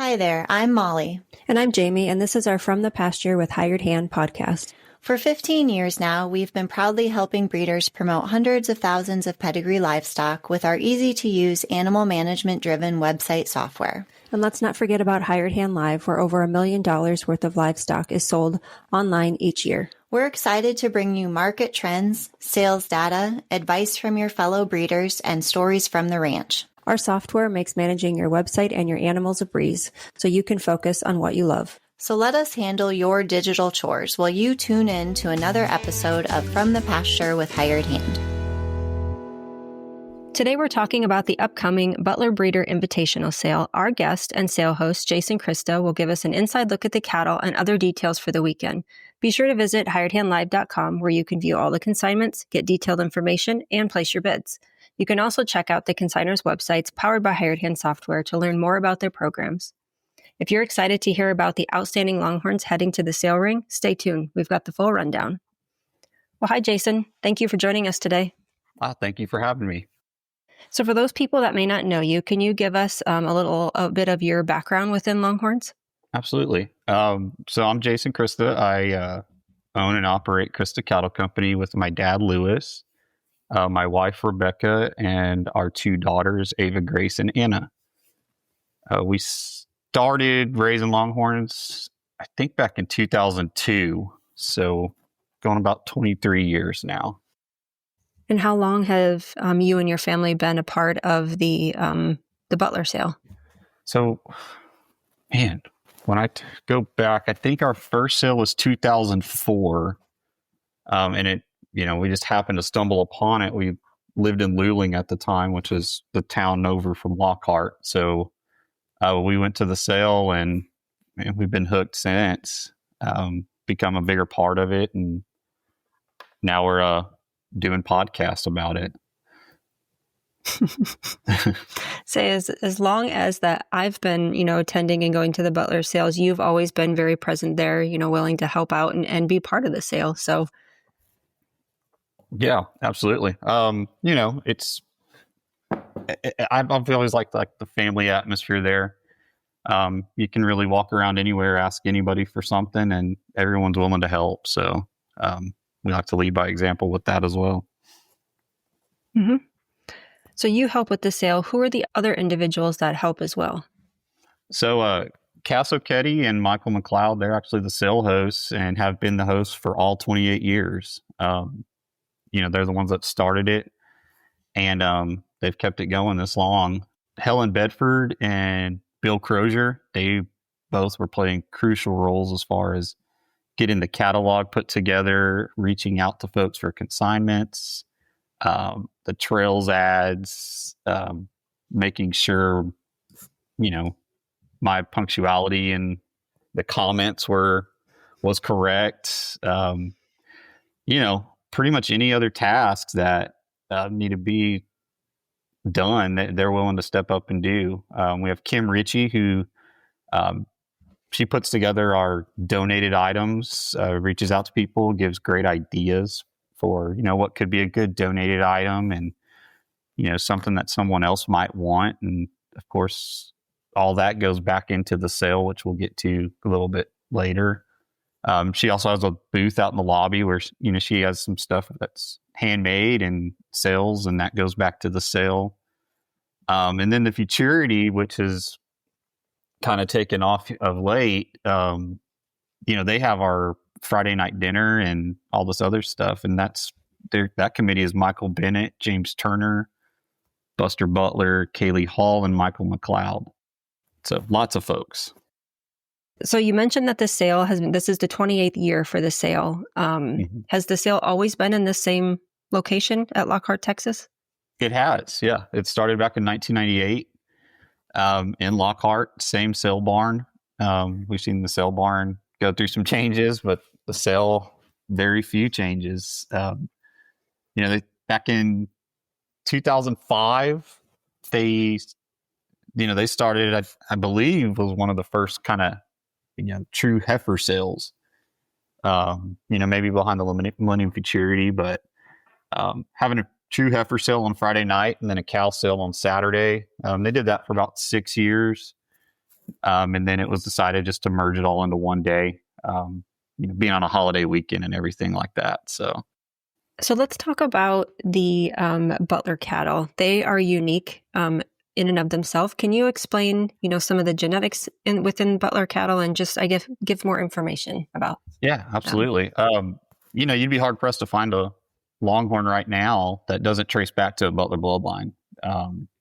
Hi there, I'm Molly. And I'm Jamie, and this is our From the Pasture with Hired Hand podcast. For 15 years now, we've been proudly helping breeders promote hundreds of thousands of pedigree livestock with our easy-to-use animal management-driven website software. And let's not forget about Hired Hand Live, where over $1 million worth of livestock is sold online each year. We're excited to bring you market trends, sales data, advice from your fellow breeders, and stories from the ranch. Our software makes managing your website and your animals a breeze, so you can focus on what you love. So let us handle your digital chores while you tune in to another episode of From the Pasture with Hired Hand. Today we're talking about the upcoming Butler Breeder Invitational sale. Our guest and sale host, Jason Christa, will give us an inside look at the cattle and other details for the weekend. Be sure to visit hiredhandlive.com, where you can view all the consignments, get detailed information, and place your bids. You can also check out the consignors' websites powered by Hired Hand software to learn more about their programs. If you're excited to hear about the outstanding Longhorns heading to the sale ring, stay tuned. We've got the full rundown. Well, hi, Jason. Thank you for joining us today. Thank you for having me. So for those people that may not know you, can you give us a bit of your background within Longhorns? Absolutely. So I'm Jason Christa. I own and operate Christa Cattle Company with my dad, Lewis, my wife, Rebecca, and our two daughters, Ava, Grace, and Anna. We started raising Longhorns, I think, back in 2002. So going about 23 years now. And how long have you and your family been a part of the Butler sale? So, man, when I go back, I think our first sale was 2004. And it, we just happened to stumble upon it. We lived in Luling at the time, which is the town over from Lockhart. So we went to the sale and we've been hooked since, become a bigger part of it. And now we're doing podcasts about it. Say as long as that I've been, attending and going to the Butler sales, you've always been very present there, willing to help out and be part of the sale. So. Yeah, absolutely. It's, I've always liked the family atmosphere there. You can really walk around anywhere, ask anybody for something, and everyone's willing to help. So, we like to lead by example with that as well. Mm-hmm. So you help with the sale. Who are the other individuals that help as well? So Cass O'Ketty and Michael McLeod, they're actually the sale hosts and have been the hosts for all 28 years. They're the ones that started it, and they've kept it going this long. Helen Bedford and Bill Crozier, they both were playing crucial roles as far as getting the catalog put together, reaching out to folks for consignments, the trails ads, making sure, my punctuality and the comments was correct. Pretty much any other tasks that need to be done, they're willing to step up and do. We have Kim Ritchie, who she puts together our donated items, reaches out to people, gives great ideas for, what could be a good donated item and, something that someone else might want. And of course, all that goes back into the sale, which we'll get to a little bit later. She also has a booth out in the lobby where, she has some stuff that's handmade and sells, and that goes back to the sale. And then the futurity, which is kind of taken off of late, they have our Friday night dinner and all this other stuff. And that committee is Michael Bennett, James Turner, Buster Butler, Kaylee Hall, and Michael McLeod. So lots of folks. So you mentioned that this is the 28th year for the sale. Has the sale always been in the same location at Lockhart, Texas? It has, yeah. It started back in 1998 in Lockhart, same sale barn. We've seen the sale barn go through some changes, but the sale, very few changes. Back in 2005, they started, I believe, was one of the first kind of, true heifer sales, maybe behind the Millennium Futurity, but having a true heifer sale on Friday night and then a cow sale on Saturday. They did that for about 6 years. And then it was decided just to merge it all into one day, being on a holiday weekend and everything like that. So let's talk about the Butler cattle. They are unique in and of themselves. Can you explain, some of the genetics within Butler cattle and just, I guess, give more information about? Yeah, absolutely. You'd be hard pressed to find a Longhorn right now that doesn't trace back to a Butler bloodline.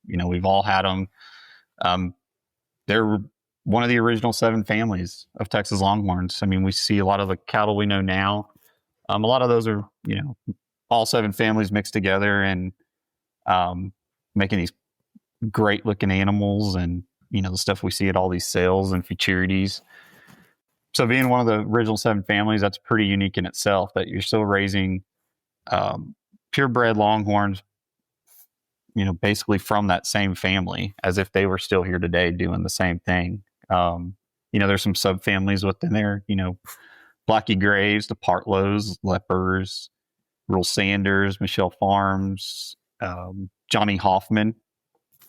We've all had them. They're one of the original 7 families of Texas Longhorns. I mean, we see a lot of the cattle we know now. A lot of those are, all 7 families mixed together and making these great looking animals and, the stuff we see at all these sales and futurities. So being one of the original 7 families, that's pretty unique in itself, that you're still raising purebred Longhorns, basically from that same family as if they were still here today doing the same thing. There's some subfamilies within there, Blackie Graves, the Partlows, Lepers, Rural Sanders, Michelle Farms, Johnny Hoffman,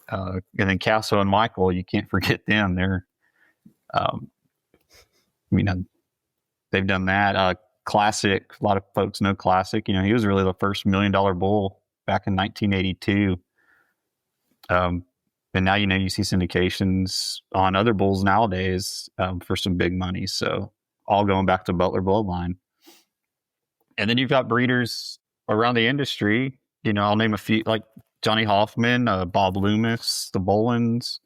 and then Casso and Michael. You can't forget them. They're, they've done that. Classic, a lot of folks know Classic. He was really the first $1 million bull back in 1982. And now, you see syndications on other bulls nowadays for some big money. So all going back to Butler bloodline. And then you've got breeders around the industry. I'll name a few, like Johnny Hoffman, Bob Loomis, the Bolins,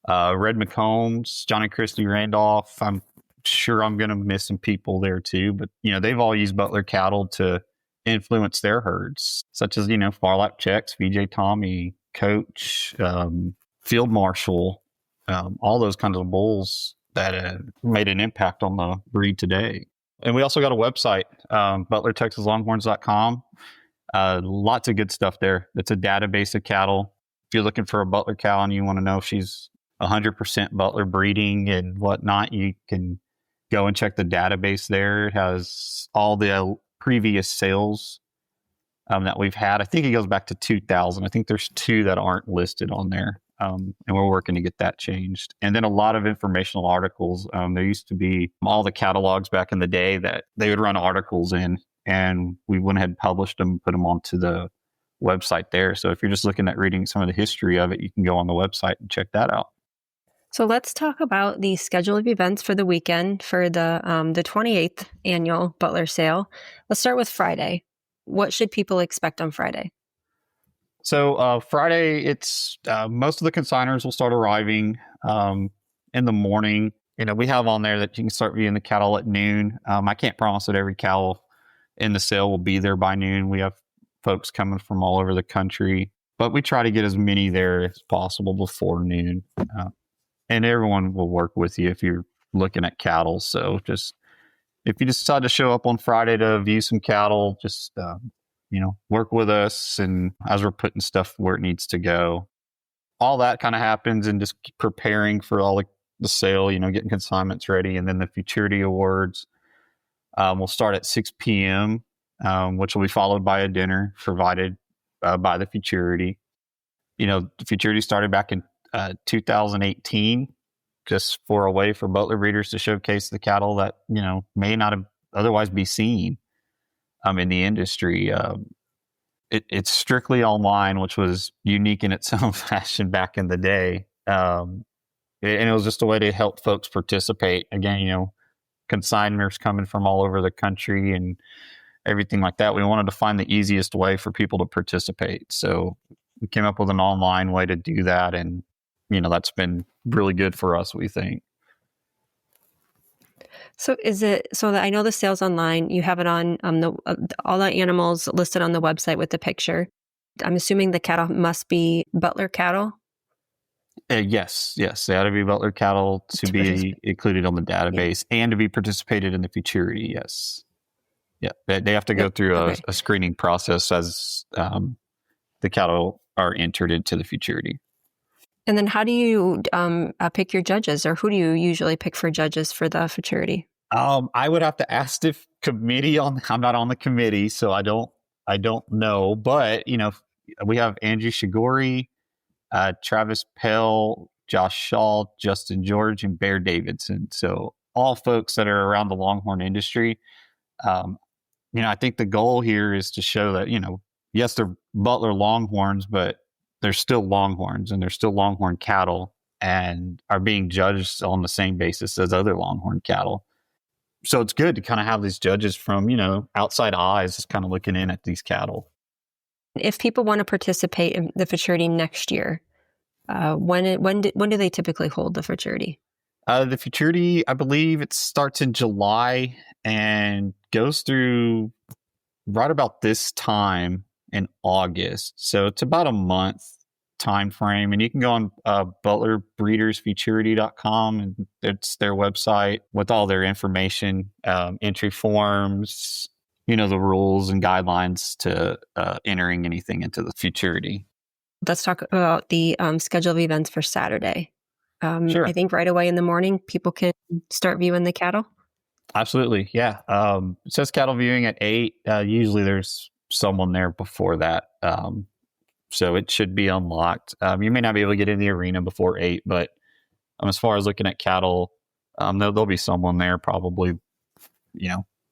Red McCombs, Johnny Christy Randolph. I'm sure I'm going to miss some people there too, but they've all used Butler cattle to influence their herds, such as Farlap Checks, VJ Tommy, Coach, Field Marshal, all those kinds of bulls that made an impact on the breed today. And we also got a website, ButlerTexasLonghorns.com. Lots of good stuff there. It's a database of cattle. If you're looking for a Butler cow and you want to know if she's 100% Butler breeding and whatnot, you can go and check the database there. It has all the previous sales that we've had. I think it goes back to 2000. I think there's 2 that aren't listed on there. And we're working to get that changed. And then a lot of informational articles. There used to be all the catalogs back in the day that they would run articles in, and we went ahead and published them, put them onto the website there. So if you're just looking at reading some of the history of it, you can go on the website and check that out. So let's talk about the schedule of events for the weekend for the 28th annual Butler sale. Let's start with Friday. What should people expect on Friday? So Friday, it's most of the consignors will start arriving in the morning. We have on there that you can start viewing the cattle at noon. I can't promise that every cow in the sale will be there by noon. We have folks coming from all over the country, but we try to get as many there as possible before noon. And everyone will work with you if you're looking at cattle. So just if you decide to show up on Friday to view some cattle, just work with us, and as we're putting stuff where it needs to go. All that kind of happens, and just preparing for all the sale, getting consignments ready. And then the futurity awards will start at 6 p.m., which will be followed by a dinner provided by the futurity. The futurity started back in 2018, just for a way for Butler breeders to showcase the cattle that, may not have otherwise be seen in the industry. It's strictly online, which was unique in its own fashion back in the day. And it was just a way to help folks participate. Again, consignors coming from all over the country and everything like that. We wanted to find the easiest way for people to participate. So we came up with an online way to do that. And, that's been really good for us, we think. So is it so that I know the sales online, you have it on all the animals listed on the website with the picture. I'm assuming the cattle must be Butler cattle? Yes. They ought to be Butler cattle to be included on the database and to be participated in the futurity. Yes. Yeah. They have to go through a screening process as the cattle are entered into the futurity. And then how do you pick your judges, or who do you usually pick for judges for the futurity? I would have to ask the committee I'm not on the committee, so I don't know. But, we have Angie Shigori, Travis Pell, Josh Shaw, Justin George, and Bear Davidson. So all folks that are around the Longhorn industry. I think the goal here is to show that, yes, they're Butler Longhorns, but they're still Longhorns and they're still Longhorn cattle and are being judged on the same basis as other Longhorn cattle. So it's good to kind of have these judges from, outside eyes just kind of looking in at these cattle. If people want to participate in the futurity next year, when do they typically hold the futurity? The futurity, I believe it starts in July and goes through right about this time in August. So it's about a month time frame. And you can go on butlerbreedersfuturity.com, and it's their website with all their information, entry forms, the rules and guidelines to entering anything into the futurity. Let's talk about the schedule of events for Saturday. Sure. I think right away in the morning, people can start viewing the cattle. Absolutely. Yeah. It says cattle viewing at 8. Usually there's someone there before that. So it should be unlocked. You may not be able to get in the arena before 8, but as far as looking at cattle, there'll be someone there probably,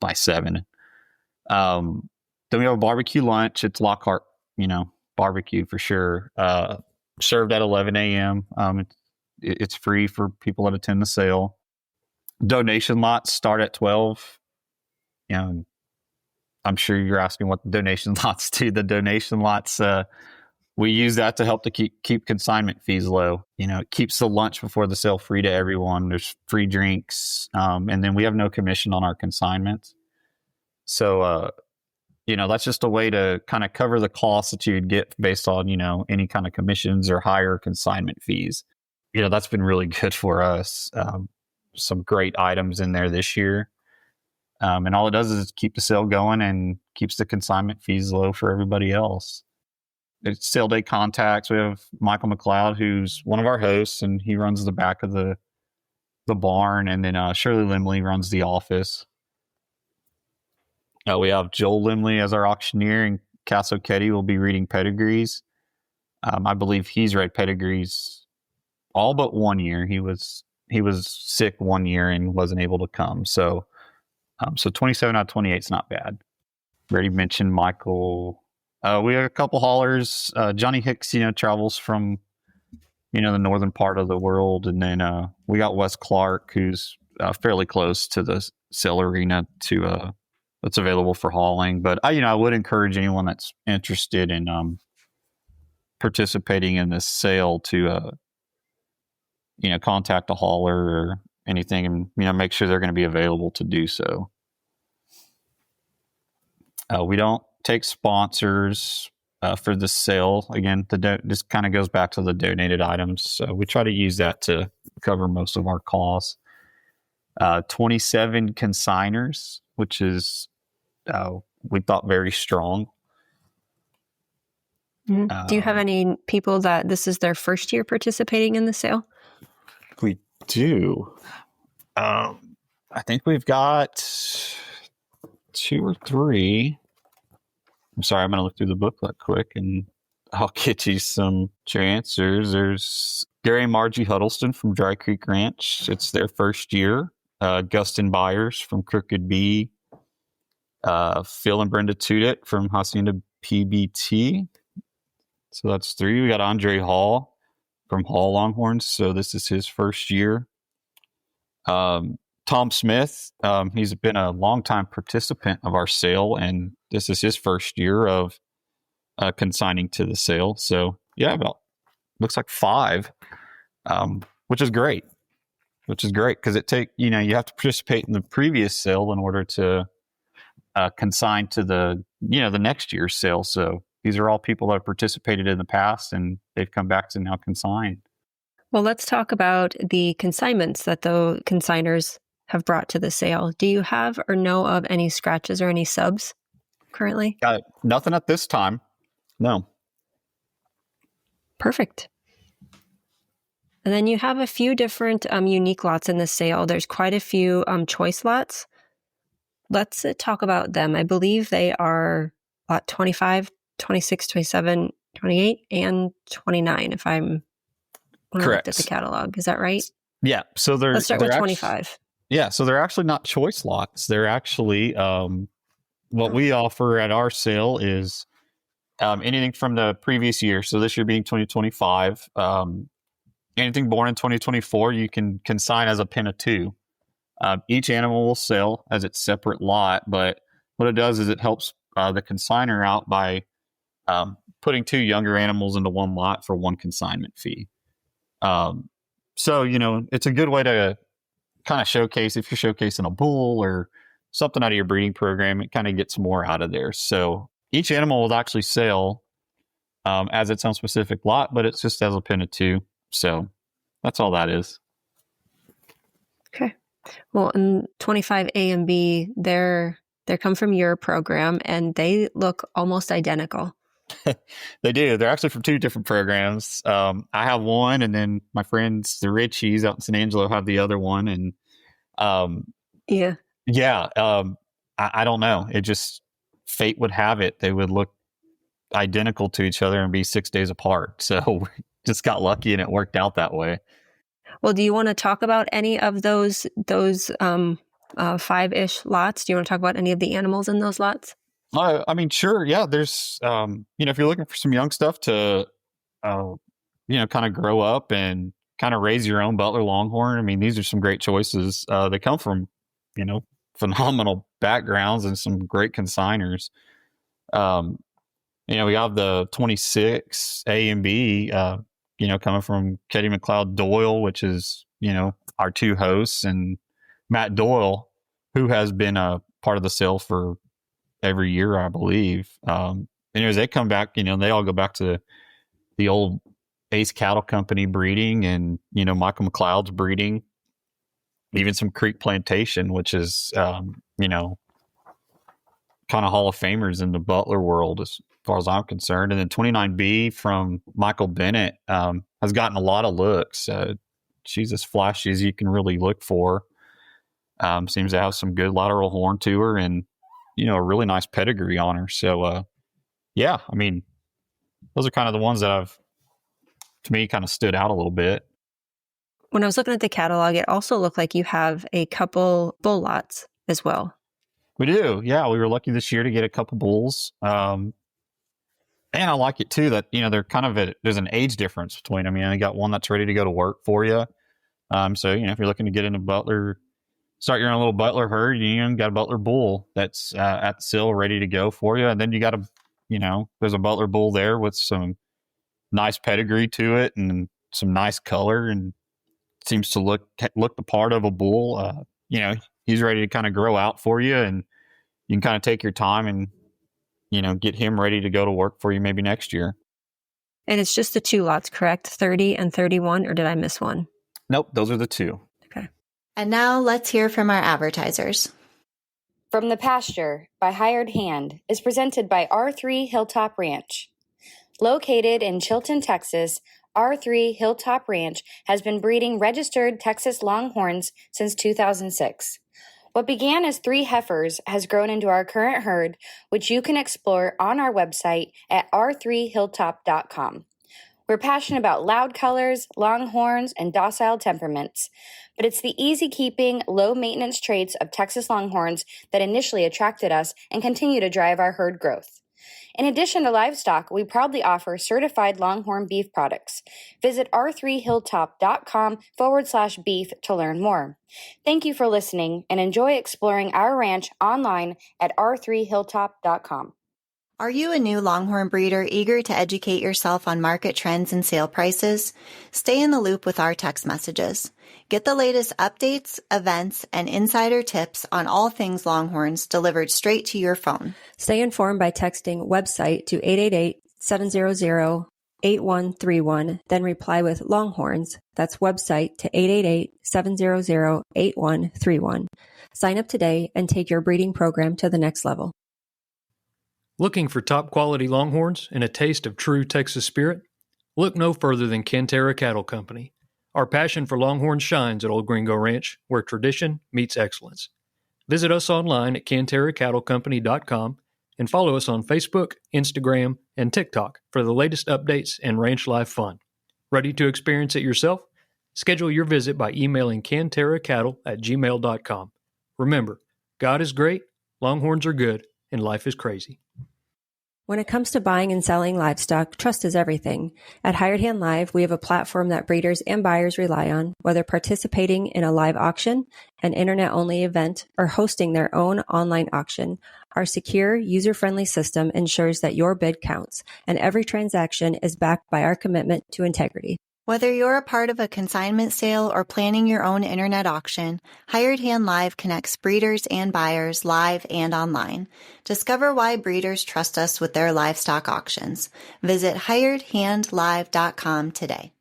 by 7. Then we have a barbecue lunch. It's Lockhart, barbecue for sure. Served at 11 a.m. It's free for people that attend the sale. Donation lots start at 12. I'm sure you're asking what the donation lots do. The donation lots, we use that to help to keep consignment fees low. It keeps the lunch before the sale free to everyone. There's free drinks. And then we have no commission on our consignments. So, that's just a way to kind of cover the costs that you'd get based on, any kind of commissions or higher consignment fees. That's been really good for us. Some great items in there this year. And all it does is keep the sale going and keeps the consignment fees low for everybody else. It's sale day contacts. We have Michael McLeod, who's one of our hosts, and he runs the back of the barn. And then Shirley Limley runs the office. We have Joel Limley as our auctioneer, and Cass O'Ketty will be reading pedigrees. I believe he's read pedigrees all but 1 year. He was sick 1 year and wasn't able to come. So 27 out of 28 is not bad. Already mentioned Michael. We have a couple haulers. Johnny Hicks, travels from, the northern part of the world. And then we got Wes Clark, who's fairly close to the sale arena that's available for hauling. But I would encourage anyone that's interested in participating in this sale to contact a hauler or anything, and make sure they're going to be available to do so. We don't take sponsors for the sale. Again, this kind of goes back to the donated items. So we try to use that to cover most of our costs. 27 consignors, which is we thought very strong. Mm-hmm. Do you have any people that this is their first year participating in the sale? We do. I think we've got 2 or 3. I'm sorry, I'm going to look through the booklet quick and I'll get you some answers. There's Gary and Margie Huddleston from Dry Creek Ranch. It's their first year. Gustin Byers from Crooked Bee. Phil and Brenda Tudet from Hacienda PBT. So that's 3. We got Andre Hall from Hall Longhorns. So this is his first year. Tom Smith, he's been a longtime participant of our sale, and this is his first year of consigning to the sale. So yeah, looks like 5, which is great. Because you have to participate in the previous sale in order to consign to the next year's sale. So these are all people that have participated in the past, and they've come back to now consign. Well, let's talk about the consignments that the consignors have brought to the sale. Do you have or know of any scratches or any subs currently? Nothing at this time. No. Perfect. And then you have a few different unique lots in the sale. There's quite a few choice lots. Let's talk about them. I believe they are lot 25, 26, 27, 28, and 29, if I'm when I looked at the catalog. Is that right? Yeah. So let's start with 25. So they're actually not choice lots. They're actually what we offer at our sale is anything from the previous year. So this year being 2025. Anything born in 2024, you can consign as a pen of two. Each animal will sell as its separate lot, but what it does is it helps the consignor out by putting two younger animals into one lot for one consignment fee. So, it's a good way to kind of showcase, if you're showcasing a bull or something out of your breeding program, it kind of gets more out of there. So each animal will actually sell as its own specific lot, but it's just as a pen of two. So that's all that is. Okay. Well, in 25 A and B, they come from your program and they look almost identical. They do. They're actually from two different programs. I have one, and then my friends, the Richies out in San Angelo, have the other one. And I don't know. It just, fate would have it. They would look identical to each other and be 6 days apart. So we just got lucky and it worked out that way. Well, do you want to talk about any of those 5-ish lots? Do you want to talk about any of the animals in those lots? I mean, sure. Yeah. There's, if you're looking for some young stuff to, kind of grow up and kind of raise your own Butler Longhorn. I mean, these are some great choices. They come from, phenomenal backgrounds and some great consignors. We have the 26 A and B, coming from Katie McLeod Doyle, which is, our two hosts, and Matt Doyle, who has been a part of the sale for every year, I believe. Anyways, they come back, they all go back to the old Ace Cattle Company breeding and, Michael McLeod's breeding, even some Creek Plantation, which is, kind of Hall of Famers in the Butler world as far as I'm concerned. And then 29B from Michael Bennett has gotten a lot of looks. She's as flashy as you can really look for. Seems to have some good lateral horn to her and, a really nice pedigree on her. So, I mean, those are kind of the ones that to me, kind of stood out a little bit. When I was looking at the catalog, it also looked like you have a couple bull lots as well. We do. Yeah. We were lucky this year to get a couple bulls. And I like it too that, they're kind of there's an age difference between them. I got one that's ready to go to work for you. So, if you're looking to get into Butler, start your own little Butler herd, you got a Butler bull that's at the sale ready to go for you. And then you got there's a Butler bull there with some nice pedigree to it and some nice color and seems to look the part of a bull. He's ready to kind of grow out for you, and you can kind of take your time and, get him ready to go to work for you maybe next year. And it's just the two lots, correct? 30 and 31, or did I miss one? Nope, those are the two. Okay. And now let's hear from our advertisers. From the Pasture by Hired Hand is presented by R3 Hilltop Ranch. Located in Chilton, Texas, R3 Hilltop Ranch has been breeding registered Texas Longhorns since 2006. What began as 3 heifers has grown into our current herd, which you can explore on our website at r3hilltop.com. We're passionate about loud colors, longhorns, and docile temperaments, but it's the easy-keeping, low-maintenance traits of Texas Longhorns that initially attracted us and continue to drive our herd growth. In addition to livestock, we proudly offer certified Longhorn beef products. Visit r3hilltop.com/beef to learn more. Thank you for listening and enjoy exploring our ranch online at r3hilltop.com. Are you a new Longhorn breeder eager to educate yourself on market trends and sale prices? Stay in the loop with our text messages. Get the latest updates, events, and insider tips on all things Longhorns delivered straight to your phone. Stay informed by texting website to 888-700-8131, then reply with Longhorns. That's website to 888-700-8131. Sign up today and take your breeding program to the next level. Looking for top quality Longhorns and a taste of true Texas spirit? Look no further than Cantera Cattle Company. Our passion for Longhorns shines at Old Gringo Ranch, where tradition meets excellence. Visit us online at CanteraCattleCompany.com and follow us on Facebook, Instagram, and TikTok for the latest updates and ranch life fun. Ready to experience it yourself? Schedule your visit by emailing canterracattle@gmail.com. Remember, God is great, Longhorns are good, and life is crazy. When it comes to buying and selling livestock, trust is everything. At Hired Hand Live, we have a platform that breeders and buyers rely on, whether participating in a live auction, an internet-only event, or hosting their own online auction. Our secure, user-friendly system ensures that your bid counts, and every transaction is backed by our commitment to integrity. Whether you're a part of a consignment sale or planning your own internet auction, Hired Hand Live connects breeders and buyers live and online. Discover why breeders trust us with their livestock auctions. Visit hiredhandlive.com today.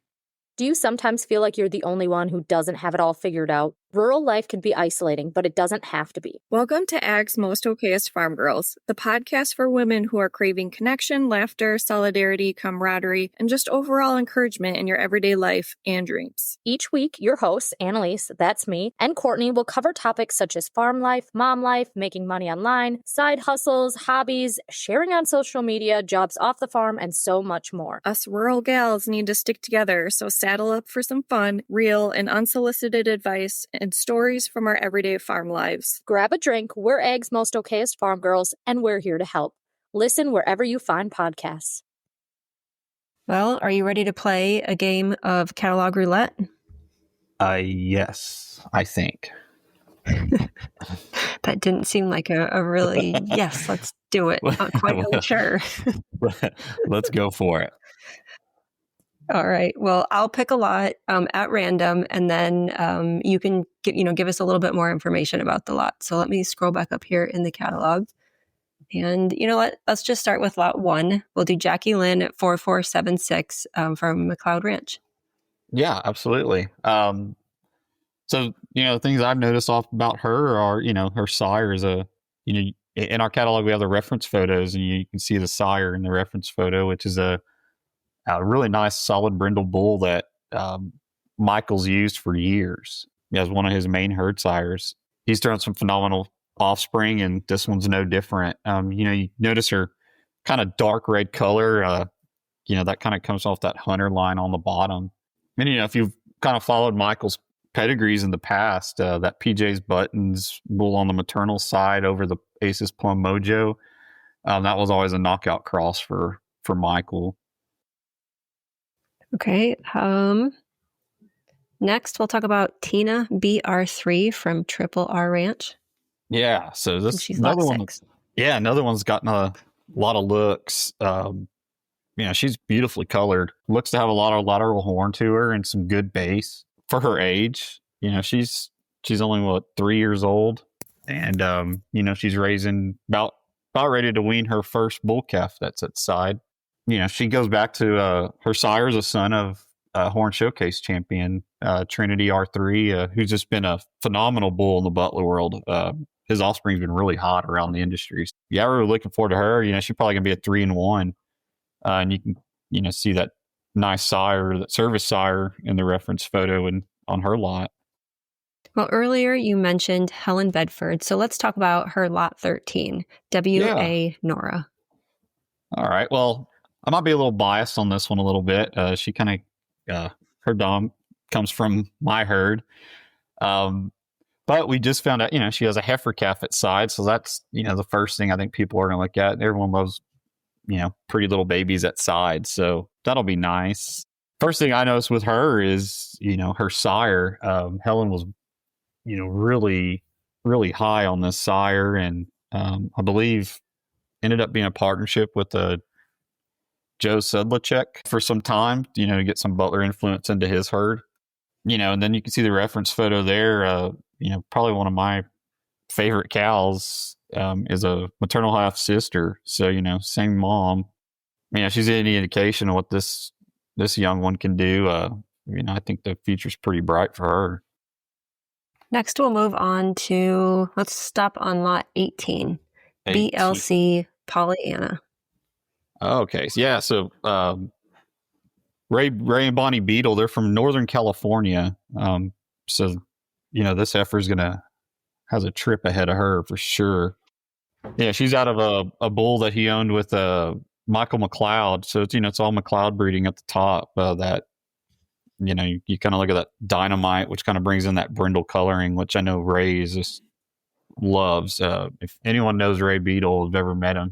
Do you sometimes feel like you're the only one who doesn't have it all figured out? Rural life can be isolating, but it doesn't have to be. Welcome to Ag's Most Okayest Farm Girls, the podcast for women who are craving connection, laughter, solidarity, camaraderie, and just overall encouragement in your everyday life and dreams. Each week, your hosts, Annalise, that's me, and Courtney will cover topics such as farm life, mom life, making money online, side hustles, hobbies, sharing on social media, jobs off the farm, and so much more. Us rural gals need to stick together, so saddle up for some fun, real, and unsolicited advice and stories from our everyday farm lives. Grab a drink, we're Ag's Most Okayest Farm Girls, and we're here to help. Listen wherever you find podcasts. Well, are you ready to play a game of catalog roulette? Yes, I think. That didn't seem like a really, yes, let's do it. Not quite really sure. Let's go for it. All right. Well, I'll pick a lot at random, and then you can give us a little bit more information about the lot. So let me scroll back up here in the catalog. And you know what? Let's just start with lot 1. We'll do Jackie Lynn at 4476 from McLeod Ranch. Yeah, absolutely. So, the things I've noticed off about her are, her sire is in our catalog, we have the reference photos, and you can see the sire in the reference photo, which is a really nice, solid brindle bull that Michael's used for years as one of his main herd sires. He's thrown some phenomenal offspring, and this one's no different. You notice her kind of dark red color. That kind of comes off that hunter line on the bottom. And, if you've kind of followed Michael's pedigrees in the past, that PJ's Buttons bull on the maternal side over the Aces Plum Mojo, that was always a knockout cross for Michael. Okay. Next, we'll talk about Tina BR3 from Triple R Ranch. Yeah. So this she's another lot one. 6. Yeah, another one's gotten a lot of looks. She's beautifully colored. Looks to have a lot of lateral horn to her and some good base for her age. She's only 3 years old, and she's raising about ready to wean her first bull calf that's at side. She goes back to her sire is a son of Horn Showcase champion Trinity R3, who's just been a phenomenal bull in the Butler world. His offspring's been really hot around the industry. Yeah, we're really looking forward to her. She's probably gonna be a 3-1, and you can see that nice sire, that service sire in the reference photo and on her lot. Well, earlier you mentioned Helen Bedford, so let's talk about her lot 13, W.A. Nora. All right. Well, I might be a little biased on this one a little bit. She kind of, her dom comes from my herd. But we just found out, she has a heifer calf at side. So that's, the first thing I think people are going to look at. Everyone loves, pretty little babies at side. So that'll be nice. First thing I noticed with her is, her sire. Helen was, really, really high on this sire. And I believe ended up being a partnership with Joe Sedlacek for some time, to get some Butler influence into his herd, and then you can see the reference photo there. Probably one of my favorite cows is a maternal half sister. So, same mom. She's any indication of what this young one can do. I think the future's pretty bright for her. Next, we'll move on to, let's stop on lot 18. BLC Pollyanna. Okay. Yeah. So Ray and Bonnie Beetle, they're from Northern California. So, this heifer has a trip ahead of her for sure. Yeah. She's out of a bull that he owned with Michael McLeod. So, it's all McLeod breeding at the top. That you kind of look at that Dynamite, which kind of brings in that brindle coloring, which I know Ray just loves. If anyone knows Ray Beadle, have ever met him,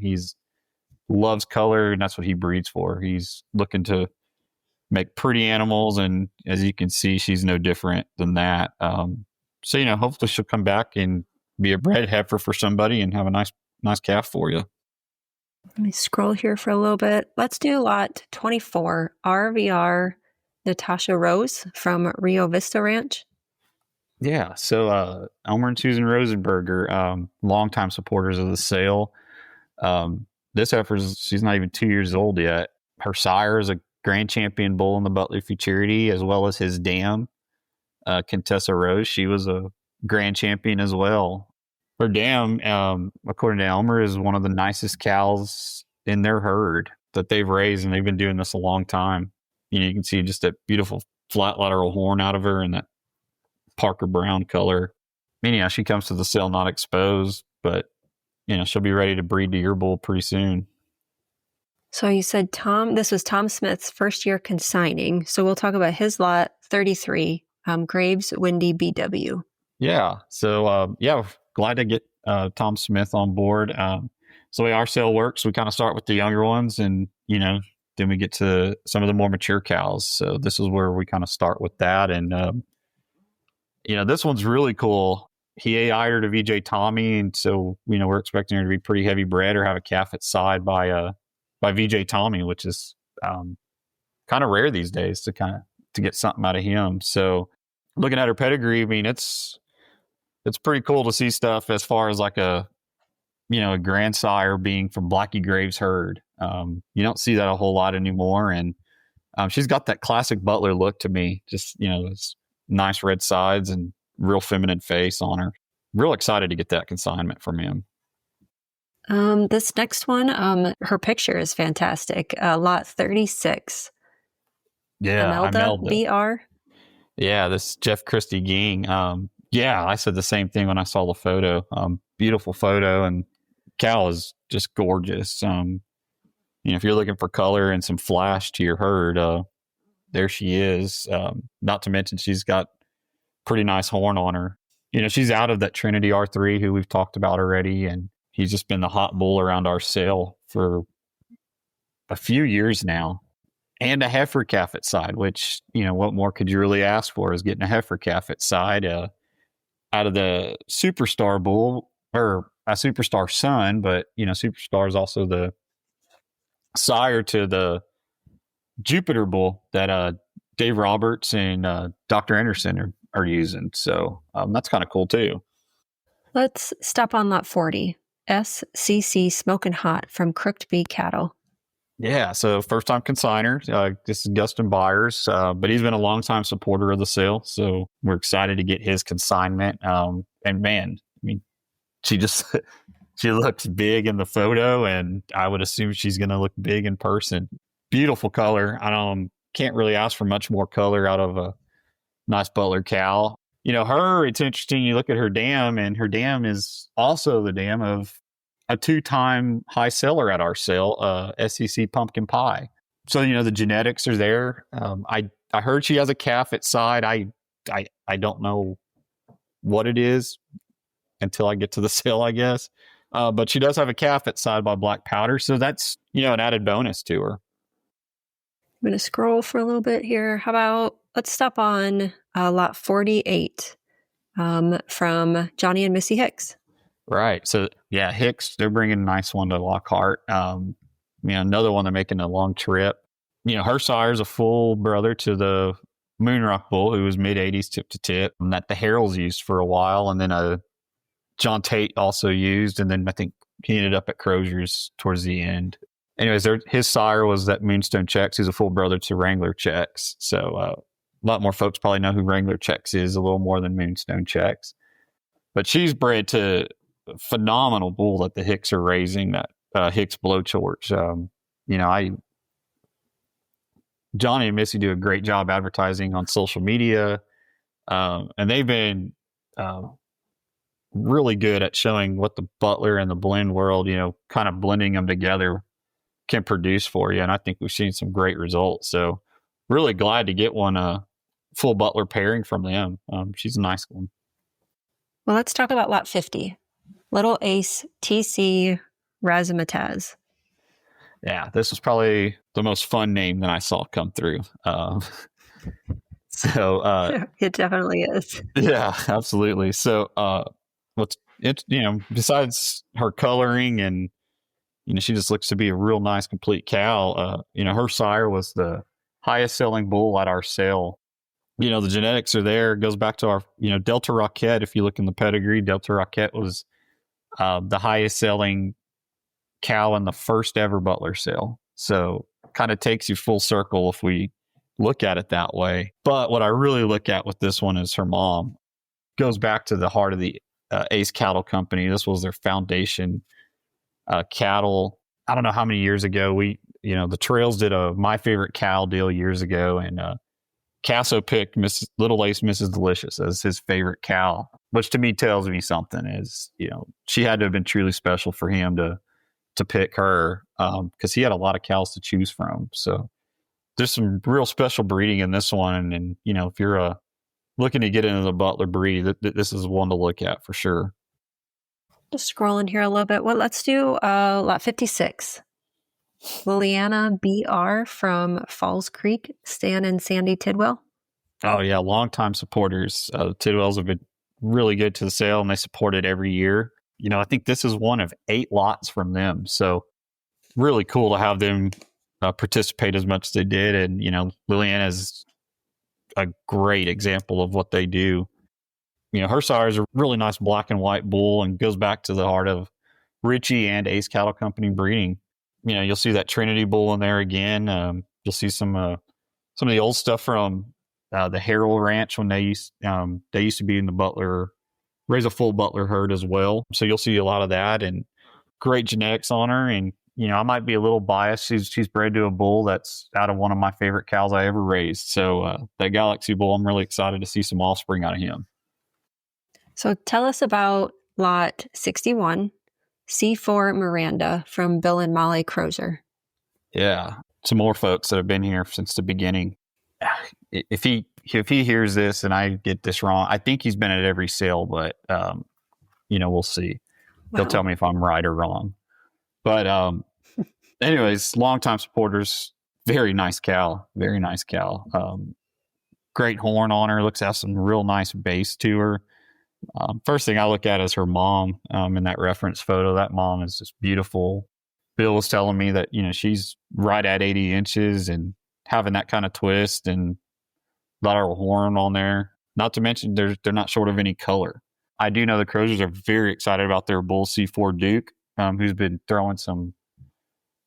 loves color, and that's what he breeds for. He's looking to make pretty animals, and as you can see, she's no different than that. So hopefully she'll come back and be a bred heifer for somebody and have a nice calf for you. Let me scroll here for a little bit. Let's do lot 24, RVR Natasha Rose from Rio Vista Ranch. Yeah, so Elmer and Susan Rosenberger, longtime supporters of the sale. This heifer, she's not even 2 years old yet. Her sire is a grand champion bull in the Butler Futurity, as well as his dam, Contessa Rose. She was a grand champion as well. Her dam, according to Elmer, is one of the nicest cows in their herd that they've raised, and they've been doing this a long time. You can see just that beautiful flat lateral horn out of her and that Parker Brown color. She comes to the sale not exposed, but she'll be ready to breed to your bull pretty soon. So you said this was Tom Smith's first year consigning. So we'll talk about his lot 33, Graves Windy BW. Yeah. So, glad to get Tom Smith on board. So the way our sale works, we kind of start with the younger ones, and, then we get to some of the more mature cows. So this is where we kind of start with that. And, this one's really cool. He AI'd her to VJ Tommy. And so, we're expecting her to be pretty heavy bred or have a calf at side by VJ Tommy, which is kind of rare these days to get something out of him. So looking at her pedigree, it's pretty cool to see stuff as far as like a grandsire being from Blackie Graves' herd. You don't see that a whole lot anymore. And she's got that classic Butler look to me, just, it's nice red sides and real feminine face on her. Real excited to get that consignment from him. This next one, her picture is fantastic. Lot 36. Yeah, Imelda BR. Yeah, this Jeff Christie Ging. I said the same thing when I saw the photo. Beautiful photo, and cow is just gorgeous. If you're looking for color and some flash to your herd, there she is. Not to mention she's got pretty nice horn on her. She's out of that Trinity R3 who we've talked about already, and he's just been the hot bull around our sale for a few years now. And a heifer calf at side, which, what more could you really ask for is getting a heifer calf at side out of the Superstar bull, or a Superstar son, but, Superstar is also the sire to the Jupiter bull that Dave Roberts and Dr. Anderson are using. So that's kind of cool too. Let's stop on lot 40. SCC Smokin' Hot from Crooked Bee Cattle. Yeah, so first time consignor. This is Gustin Byers, but he's been a long-time supporter of the sale, so we're excited to get his consignment. And man, she looks big in the photo, and I would assume she's going to look big in person. Beautiful color. I can't really ask for much more color out of a nice Butler cow. It's interesting. You look at her dam, and her dam is also the dam of a 2-time high seller at our sale, SCC Pumpkin Pie. So, the genetics are there. I heard she has a calf at side. I don't know what it is until I get to the sale, I guess. But she does have a calf at side by Black Powder. So that's, an added bonus to her. I'm going to scroll for a little bit here. Let's stop on lot 48 from Johnny and Missy Hicks. Right. So, yeah, Hicks, they're bringing a nice one to Lockhart. Another one they're making a long trip. Her sire's a full brother to the Moonrock bull, who was mid-80s tip to tip, and that the Heralds used for a while, and then John Tate also used, and then I think he ended up at Crozier's towards the end. Anyways, his sire was that Moonstone Checks. He's a full brother to Wrangler Checks. So a lot more folks probably know who Wrangler Checks is, a little more than Moonstone Checks. But she's bred to phenomenal bull that the Hicks are raising, that Hicks Blowtorch. Johnny and Missy do a great job advertising on social media, and they've been really good at showing what the Butler and the blend world, kind of blending them together, can produce for you. And I think we've seen some great results. So really glad to get one full Butler pairing from them. She's a nice one. Well, let's talk about lot 50. Little Ace TC Razzmatazz. Yeah, this was probably the most fun name that I saw come through. It definitely is. Yeah, absolutely. So besides her coloring and, she just looks to be a real nice, complete cow. Her sire was the highest selling bull at our sale. The genetics are there. It goes back to our, Delta Roquette. If you look in the pedigree, Delta Roquette was the highest selling cow in the first ever Butler sale. So kind of takes you full circle if we look at it that way. But what I really look at with this one is her mom. Goes back to the heart of the Ace Cattle Company. This was their foundation cattle. I don't know how many years ago the Trails did a My Favorite Cow deal years ago, and Casso picked Little Ace Mrs. Delicious as his favorite cow, which to me tells me something is, she had to have been truly special for him to pick her, because he had a lot of cows to choose from. So there's some real special breeding in this one. And if you're looking to get into the Butler breed, this is one to look at for sure. Just scrolling here a little bit. Well, let's do lot 56. Liliana BR from Falls Creek, Stan and Sandy Tidwell. Oh, yeah. Longtime supporters. Tidwells have been really good to the sale, and they support it every year. I think this is one of 8 lots from them. So really cool to have them participate as much as they did. And, Liliana is a great example of what they do. Her sire is a really nice black and white bull and goes back to the heart of Ritchie and Ace Cattle Company breeding. You'll see that Trinity bull in there again. You'll see some of the old stuff from the Harrell Ranch when they used to be in the Butler, raise a full Butler herd as well. So you'll see a lot of that and great genetics on her. And, I might be a little biased. She's bred to a bull that's out of one of my favorite cows I ever raised. So that Galaxy bull, I'm really excited to see some offspring out of him. So tell us about lot 61, C4 Miranda from Bill and Molly Crozer. Yeah, some more folks that have been here since the beginning. If he hears this and I get this wrong, I think he's been at every sale, but we'll see. Wow. He'll tell me if I'm right or wrong. But anyways, longtime supporters. Very nice cow. Very nice cow. Great horn on her. Looks to have some real nice base to her. First thing I look at is her mom in that reference photo. That mom is just beautiful. Bill was telling me that, she's right at 80 inches and having that kind of twist and a lot of horn on there. Not to mention they're not short of any color. I do know the Crozers are very excited about their bull C4 Duke, who's been throwing some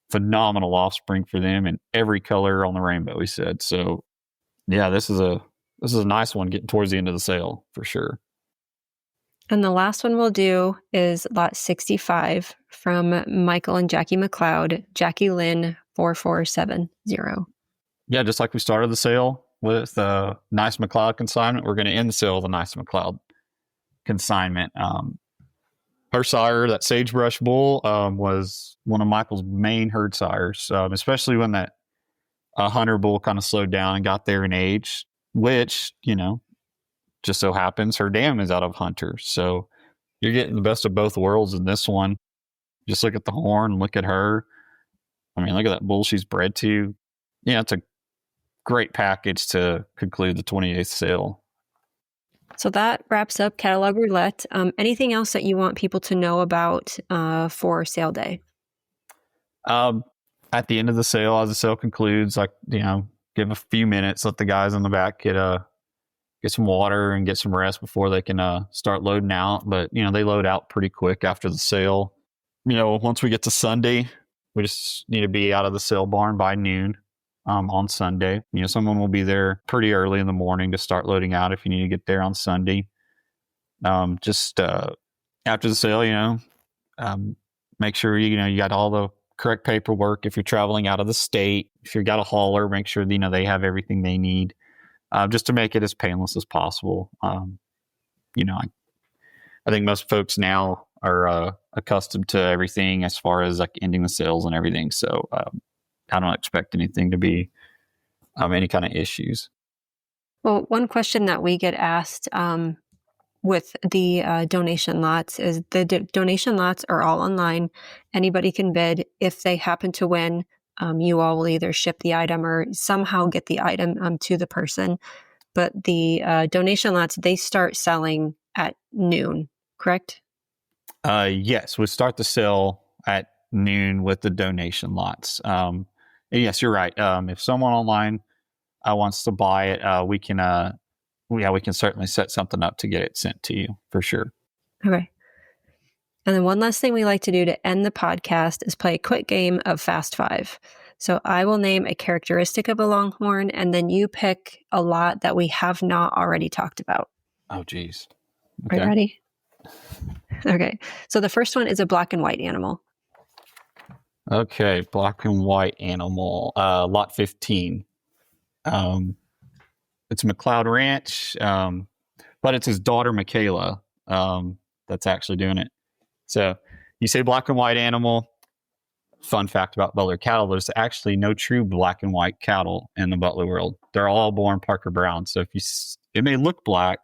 phenomenal offspring for them in every color on the rainbow, he said. So yeah, this is a nice one getting towards the end of the sale for sure. And the last one we'll do is lot 65 from Michael and Jackie McLeod, Jackie Lynn 4470. Yeah, just like we started the sale with a nice McLeod consignment, we're going to end the sale with a nice McLeod consignment. Her sire, that Sagebrush bull, was one of Michael's main herd sires, especially when that Hunter bull kind of slowed down and got there in age, which, just so happens her dam is out of Hunter. So you're getting the best of both worlds in this one. Just look at the horn, look at her. I mean, look at that bull she's bred to. Yeah, it's a great package to conclude the 28th sale. So that wraps up Catalog Roulette. Anything else that you want people to know about for sale day? At the end of the sale, as the sale concludes, give a few minutes, let the guys in the back get some water and get some rest before they can start loading out. But, they load out pretty quick after the sale. Once we get to Sunday, we just need to be out of the sale barn by noon on Sunday. Someone will be there pretty early in the morning to start loading out if you need to get there on Sunday. Just after the sale, make sure, you got all the correct paperwork. If you're traveling out of the state, if you've got a hauler, make sure, they have everything they need. Just to make it as painless as possible. I think most folks now are accustomed to everything as far as ending the sales and everything. So I don't expect anything to be any kind of issues. Well, one question that we get asked with the donation lots is the donation lots are all online. Anybody can bid. If they happen to win, you all will either ship the item or somehow get the item to the person. But the donation lots, they start selling at noon, correct? Yes, we start the sale at noon with the donation lots. Yes, you're right. If someone online wants to buy it, we can certainly set something up to get it sent to you for sure. Okay. And then one last thing we like to do to end the podcast is play a quick game of Fast Five. So I will name a characteristic of a Longhorn, and then you pick a lot that we have not already talked about. Oh, geez. Okay. Are you ready? Okay. So the first one is a black and white animal. Okay. Black and white animal. Lot 15. It's McLeod Ranch, but it's his daughter, Michaela, that's actually doing it. So you say black and white animal. Fun fact about Butler cattle, there's actually no true black and white cattle in the Butler world. They're all born Parker Brown. So it may look black,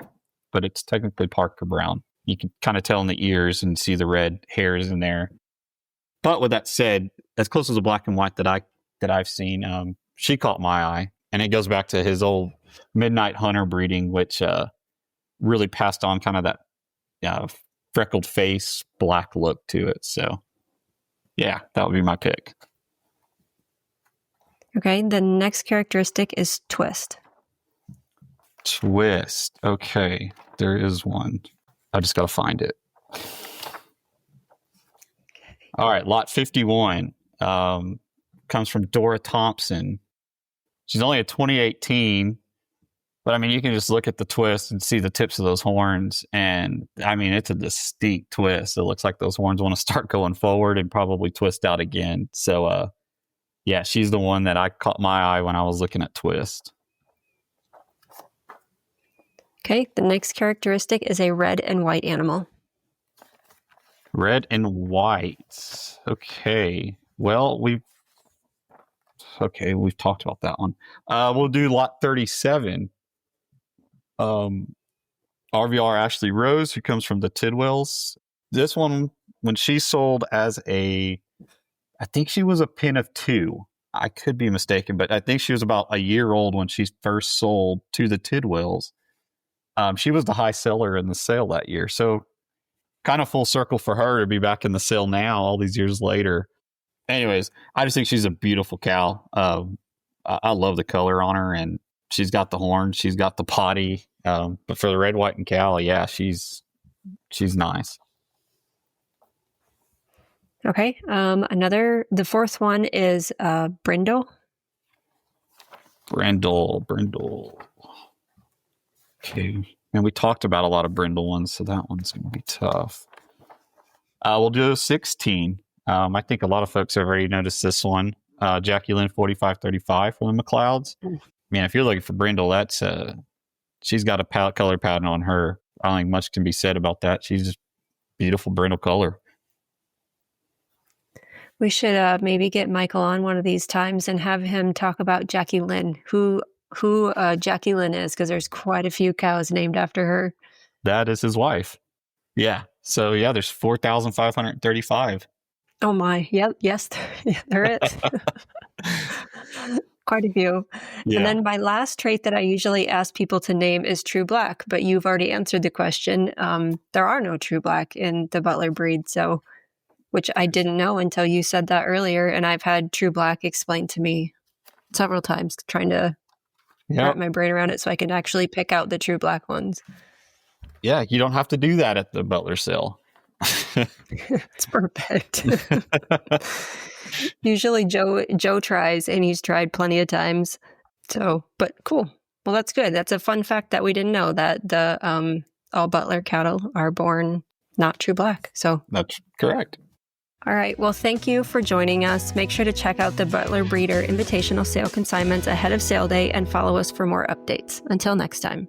but it's technically Parker Brown. You can kind of tell in the ears and see the red hairs in there. But with that said, as close as a black and white that I've seen, she caught my eye. And it goes back to his old Midnight Hunter breeding, which really passed on kind of that freckled face, black look to it. So, yeah, that would be my pick. Okay, the next characteristic is twist. Twist. Okay, there is one. I just got to find it. All right, lot 51 comes from Dora Thompson. She's only a 2018, but I mean, you can just look at the twist and see the tips of those horns. And I mean, it's a distinct twist. It looks like those horns want to start going forward and probably twist out again. So, yeah, she's the one that I caught my eye when I was looking at twist. Okay, the next characteristic is a red and white animal. Red and white. Okay. Well, we've talked about that one. We'll do lot 37. RVR Ashley Rose, who comes from the Tidwells. This one, when she sold as I think she was a pen of 2. I could be mistaken, but I think she was about a year old when she first sold to the Tidwells. She was the high seller in the sale that year. So kind of full circle for her to be back in the sale now, all these years later. Anyways, I just think she's a beautiful cow. I love the color on her, and she's got the horn, she's got the potty. But for the red, white, and cow, yeah, she's nice. Okay. The fourth one is Brindle. Brindle. Okay. And we talked about a lot of Brindle ones, so that one's going to be tough. We'll do 16. I think a lot of folks have already noticed this one. Jackie Lynn 4535 from the McLeods. Man, if you're looking for Brindle, that's she's got a color pattern on her. I don't think much can be said about that. She's just beautiful Brindle color. We should maybe get Michael on one of these times and have him talk about Jackie Lynn, who Jackie Lynn is, because there's quite a few cows named after her. That is his wife. Yeah. So, yeah, there's 4,535. Oh, my. Yep. Yes, there is. Quite a few. Yeah. And then my last trait that I usually ask people to name is true black, but you've already answered the question. There are no true black in the Butler breed, so which I didn't know until you said that earlier, and I've had true black explained to me several times, trying to wrap my brain around it so I can actually pick out the true black ones. Yeah, you don't have to do that at the Butler sale. It's perfect. Usually Joe tries, and he's tried plenty of times. So, but cool. Well, that's good. That's a fun fact that we didn't know, that the all Butler cattle are born not true black. So that's correct. All right. Well, thank you for joining us. Make sure to check out the Butler Breeder Invitational Sale consignments ahead of sale day and follow us for more updates. Until next time.